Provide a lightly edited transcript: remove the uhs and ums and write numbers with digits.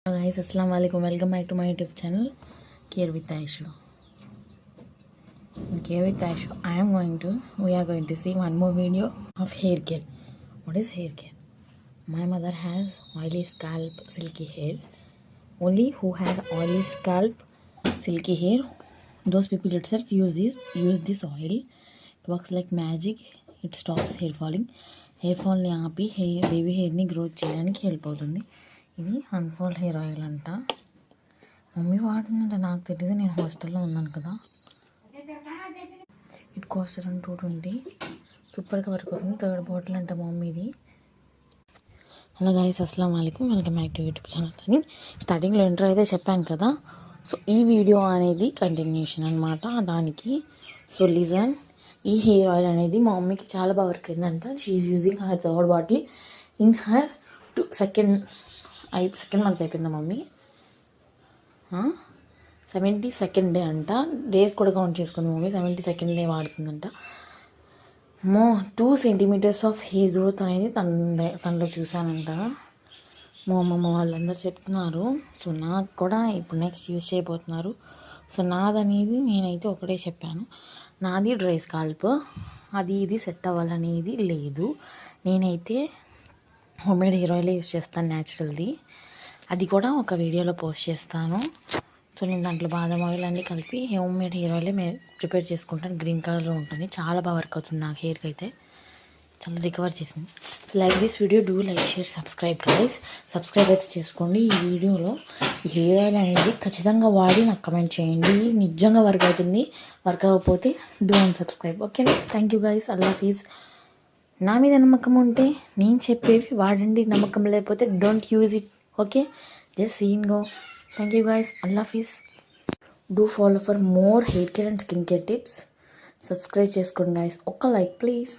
Guys, assalamu alaikum. Welcome back to my YouTube channel, Care with Aishu. In Care with Aishu, we are going to see one more video of hair care. What is hair care? My mother has oily scalp, silky hair. Only who has oily scalp, silky hair, those people itself use this oil. It works like magic. It stops hair falling. Hair fall ni aapi baby hair ni growth cheyadaniki help avutundi. ఇది అన్ఫాల్ hair oil అంట. Mummy వాడుతుందంటే నాకు తెలియదు, నేను హాస్టల్లో ఉన్నాను కదా. It cost around 220. సూపర్గా work అవుతుంది. 3rd బాటిల్ అంట మమ్మీది. హలో గైస్, అస్సలాము అలైకుం. Welcome back to YouTube channel. అని స్టార్టింగ్లో ఇంట్రో అయితే చెప్పాను కదా. సో ఈ వీడియో అనేది కంటిన్యూషన్ అనమాట దానికి. సో లిజన్, ఈ హెయిర్ ఆయిల్ అనేది మా మమ్మీకి చాలా బాగా వర్క్ అయిందంట. She is using her 3rd bottle in her second month అయిపోయిందా మమ్మీ. 72nd డే అంట. డేస్ కూడా కౌంట్ చేసుకుంది మమ్మీ. 72nd డే వాడుతుందంట. 2 సెంటీమీటర్స్ ఆఫ్ హెయిర్ గ్రోత్ అనేది తనలో చూశానంట. మా అమ్మమ్మ వాళ్ళందరూ చెప్తున్నారు. సో నాకు కూడా ఇప్పుడు నెక్స్ట్ యూజ్ చేయబోతున్నారు. సో నాదనేది నేనైతే ఒకటే చెప్పాను, నాది డ్రై స్కాల్ప్, అది ఇది సెట్ అవ్వాలనేది లేదు. నేనైతే హోమ్మేడ్ హెయిర్ ఆయిల్ యూజ్ చేస్తాను, న్యాచురల్ది. అది కూడా ఒక వీడియోలో పోస్ట్ చేస్తాను. సో నేను దాంట్లో బాదం ఆయిల్ అన్నీ కలిపి హోమ్మేడ్ హెయిర్ ఆయిలే ప్రిపేర్ చేసుకుంటాను. గ్రీన్ కలర్లో ఉంటుంది, చాలా బాగా వర్క్ అవుతుంది. నాకు హెయిర్కి అయితే చాలా రికవర్ చేసింది. Like this video, do like, share, subscribe guys. Subscribe అయితే చేసుకోండి. ఈ వీడియోలో ఈ హెయిర్ ఆయిల్ అనేది ఖచ్చితంగా వాడి నాకు కమెంట్ చేయండి. నిజంగా వర్క్ అవుతుంది. వర్క్ అవ్వకపోతే డూ అండ్ సబ్స్క్రైబ్. ఓకేనా? Thank you guys. అల్లా హఫీజ్. నా మీద నమ్మకం ఉంటే నేను చెప్పేవి వాడండి, నమ్మకం లేకపోతే don't use it. Okay, just seen go. Thank you guys. అల్లా హఫీజ్. Do follow for more hair care and skin care tips. Subscribe చేసుకోండి గైస్. ఒక్క లైక్ ప్లీజ్.